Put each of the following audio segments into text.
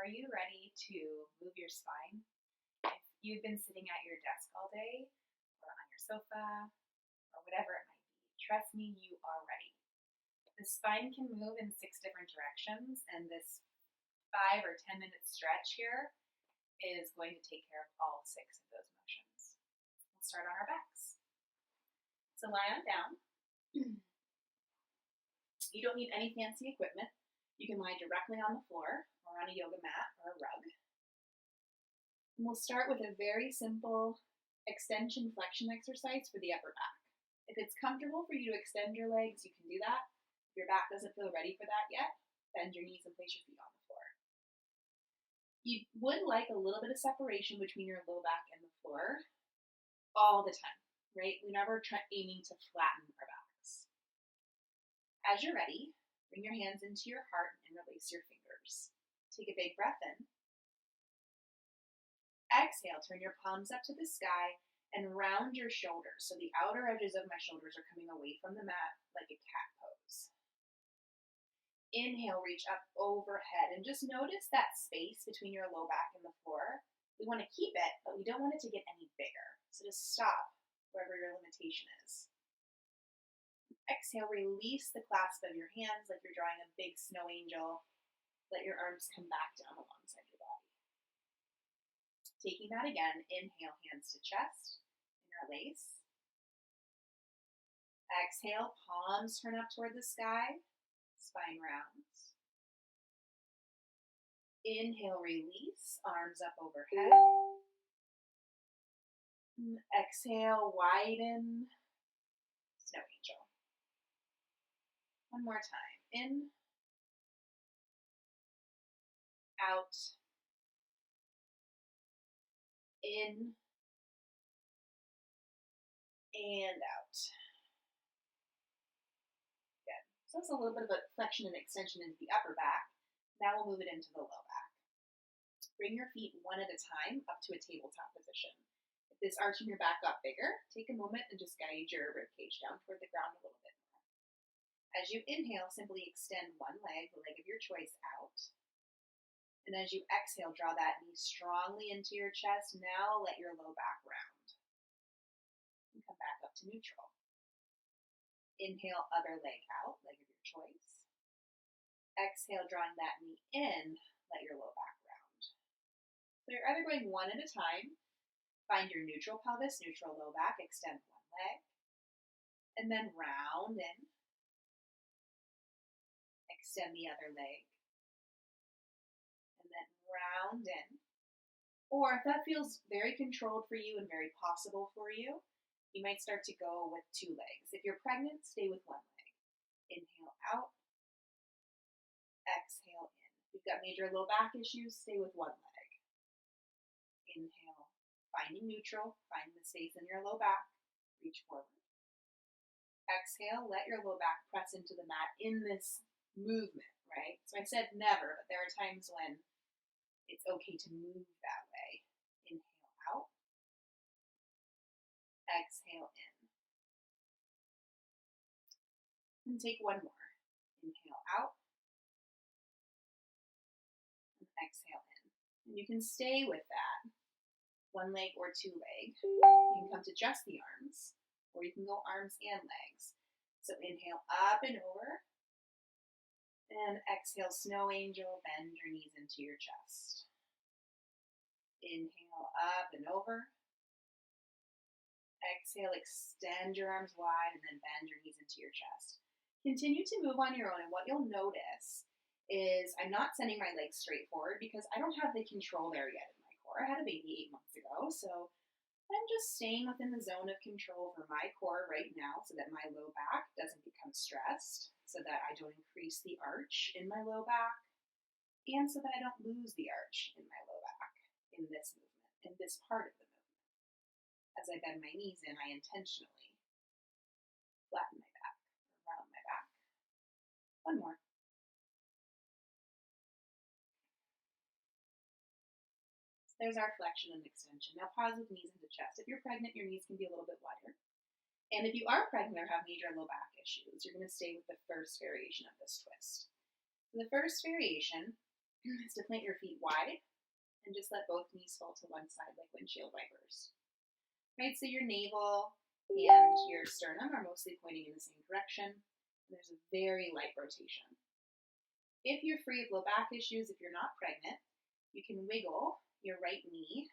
Are you ready to move your spine? If you've been sitting at your desk all day or on your sofa or whatever it might be, trust me, you are ready. The spine can move in 6 different directions, and this 5 or 10 minute stretch here is going to take care of all 6 of those motions. We'll start on our backs. So lie on down. You don't need any fancy equipment. You can lie directly on the floor or on a yoga mat or a rug. And we'll start with a very simple extension flexion exercise for the upper back. If it's comfortable for you to extend your legs, you can do that. If your back doesn't feel ready for that yet, bend your knees and place your feet on the floor. You would like a little bit of separation between your low back and the floor all the time, right? We're never aiming to flatten our backs. As you're ready, bring your hands into your heart and release your fingers. Take a big breath in. Exhale, turn your palms up to the sky and round your shoulders. So the outer edges of my shoulders are coming away from the mat like a cat pose. Inhale, reach up overhead and just notice that space between your low back and the floor. We want to keep it, but we don't want it to get any bigger. So just stop wherever your limitation is. Exhale, release the clasp of your hands like you're drawing a big snow angel. Let your arms come back down alongside your body. Taking that again, inhale, hands to chest, interlace. Exhale, palms turn up toward the sky, spine rounds. Inhale, release, arms up overhead. Exhale, widen, snow angel. One more time. In, out, in, and out. Good. So that's a little bit of a flexion and extension into the upper back. Now we'll move it into the low back. Bring your feet one at a time up to a tabletop position. If this arch in your back got bigger, take a moment and just guide your ribcage down toward the ground a little bit more. As you inhale, simply extend one leg, the leg of your choice, out. And as you exhale, draw that knee strongly into your chest. Now let your low back round. And come back up to neutral. Inhale, other leg out, leg of your choice. Exhale, drawing that knee in, let your low back round. So you're either going one at a time. Find your neutral pelvis, neutral low back, extend one leg. And then round in. Extend the other leg. And then round in. Or if that feels very controlled for you and very possible for you, you might start to go with 2 legs. If you're pregnant, stay with 1 leg. Inhale out. Exhale in. If you've got major low back issues, stay with 1 leg. Inhale, finding neutral, find the space in your low back, reach forward. Exhale, let your low back press into the mat in this movement, right? So I said never, but there are times when it's okay to move that way. Inhale out. Exhale in. And take one more. Inhale out. And exhale in. And you can stay with that. 1 leg or 2 legs. You can come to just the arms, or you can go arms and legs. So inhale up and over. And exhale, snow angel, bend your knees into your chest. Inhale up and over. Exhale, extend your arms wide and then bend your knees into your chest. Continue to move on your own, and what you'll notice is I'm not sending my legs straight forward because I don't have the control there yet in my core. I had a baby 8 months ago, so I'm just staying within the zone of control for my core right now so that my low back doesn't become stressed, so that I don't increase the arch in my low back, and so that I don't lose the arch in my low back in this movement, in this part of the movement. As I bend my knees in, I intentionally flatten my back, or round my back. One more. There's our flexion and extension. Now pause with knees into chest. If you're pregnant, your knees can be a little bit wider. And if you are pregnant or have major low back issues, you're going to stay with the first variation of this twist. In the first variation, is to plant your feet wide and just let both knees fall to one side like windshield wipers. Right, so your navel and your sternum are mostly pointing in the same direction, and there's a very light rotation. If you're free of low back issues, if you're not pregnant, you can wiggle your right knee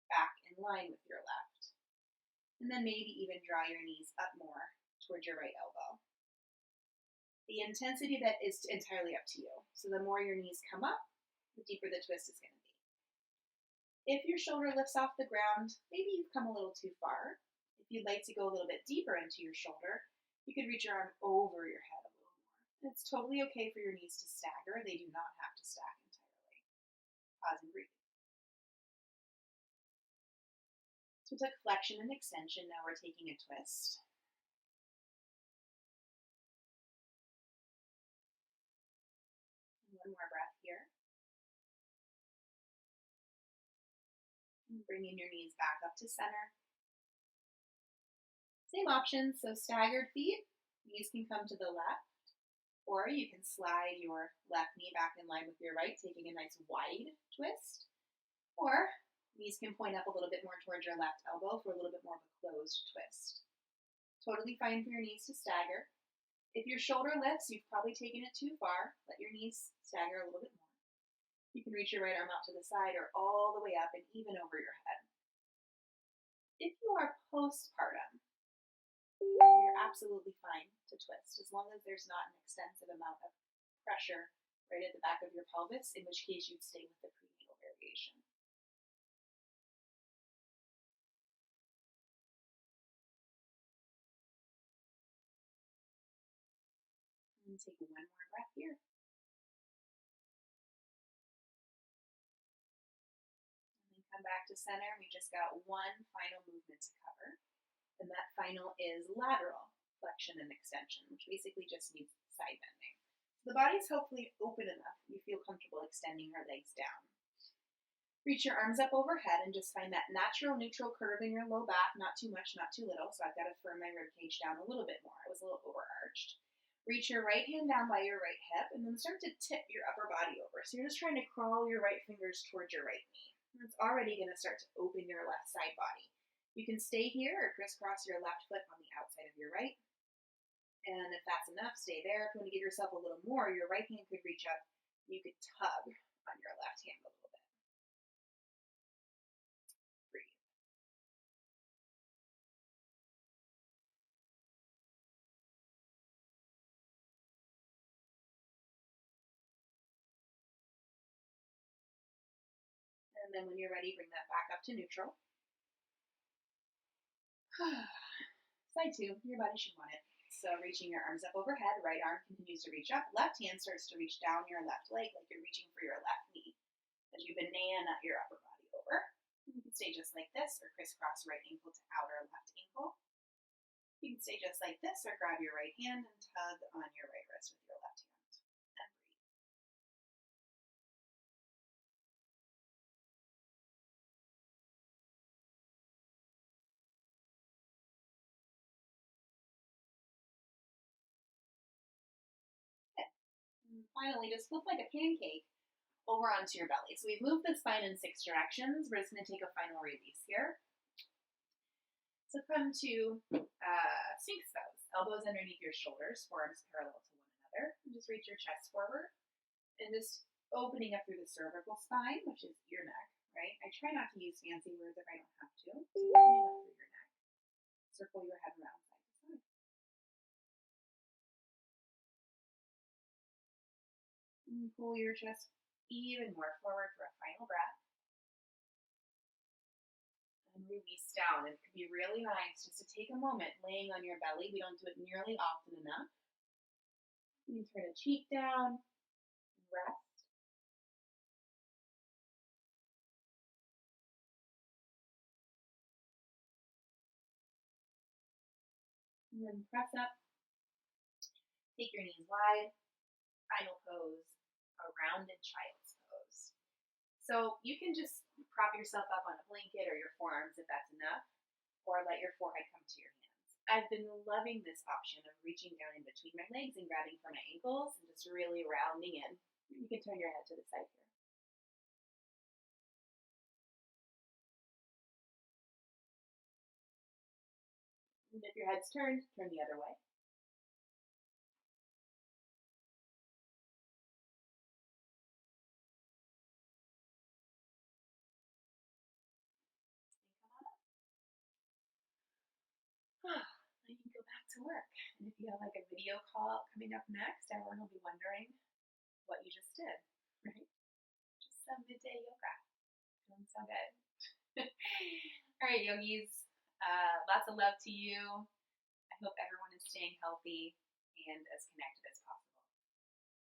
back in line with your left, and then maybe even draw your knees up more towards your right elbow. The intensity of that is entirely up to you. So the more your knees come up, the deeper the twist is going to be. If your shoulder lifts off the ground, maybe you've come a little too far. If you'd like to go a little bit deeper into your shoulder, you could reach your arm over your head a little more. And it's totally okay for your knees to stagger. They do not have to stack entirely. Pause and breathe. So we took flexion and extension. Now we're taking a twist. And one more breath here. And bringing your knees back up to center. Same options, so staggered feet, knees can come to the left, or you can slide your left knee back in line with your right, taking a nice wide twist, or knees can point up a little bit more towards your left elbow for a little bit more of a closed twist. Totally fine for your knees to stagger. If your shoulder lifts, you've probably taken it too far. Let your knees stagger a little bit more. You can reach your right arm out to the side or all the way up and even over your head. If you are postpartum, you're absolutely fine to twist as long as there's not an extensive amount of pressure right at the back of your pelvis, in which case you'd stay with the prenatal variation. And take one more breath here. Come back to center. We just got one final movement to cover, and that final is lateral flexion and extension, which basically just means side bending. The body's hopefully open enough you feel comfortable extending your legs down. Reach your arms up overhead and just find that natural neutral curve in your low back, not too much, not too little, so I've got to firm my rib cage down a little bit more. I was a little overarched. Reach your right hand down by your right hip, and then start to tip your upper body over. So you're just trying to crawl your right fingers towards your right knee. It's already going to start to open your left side body. You can stay here or crisscross your left foot on the outside of your right. And if that's enough, stay there. If you want to give yourself a little more, your right hand could reach up. You could tug on your left hand a little bit. Breathe. And then when you're ready, bring that back up to neutral. Side two, your body should want it. So reaching your arms up overhead, right arm continues to reach up, left hand starts to reach down your left leg like you're reaching for your left knee as you banana your upper body over. You can stay just like this or crisscross right ankle to outer left ankle. You can stay just like this or grab your right hand and tug on your right wrist with your left hand. And breathe. And finally, just flip like a pancake over onto your belly. So we've moved the spine in 6 directions. We're just going to take a final release here. So come to Sphinx pose. Elbows underneath your shoulders, forearms parallel to one another. And just reach your chest forward and just opening up through the cervical spine, which is your neck, right? I try not to use fancy words if I don't have to. So opening up through your neck. Circle your head around side to side. And pull your chest even more forward for a final breath. And release down. And it could be really nice just to take a moment laying on your belly. We don't do it nearly often enough. You can turn a cheek down and rest. And then press up. Take your knees wide. Final pose, a rounded child's pose. So you can just prop yourself up on a blanket or your forearms if that's enough, or let your forehead come to your hands. I've been loving this option of reaching down in between my legs and grabbing for my ankles and just really rounding in. You can turn your head to the side here. And if your head's turned, turn the other way. Then you can go back to work. And if you have like a video call coming up next, everyone will be wondering what you just did, right? Just some midday yoga. Doing so good. All right, yogis. Lots of love to you. I hope everyone is staying healthy and as connected as possible.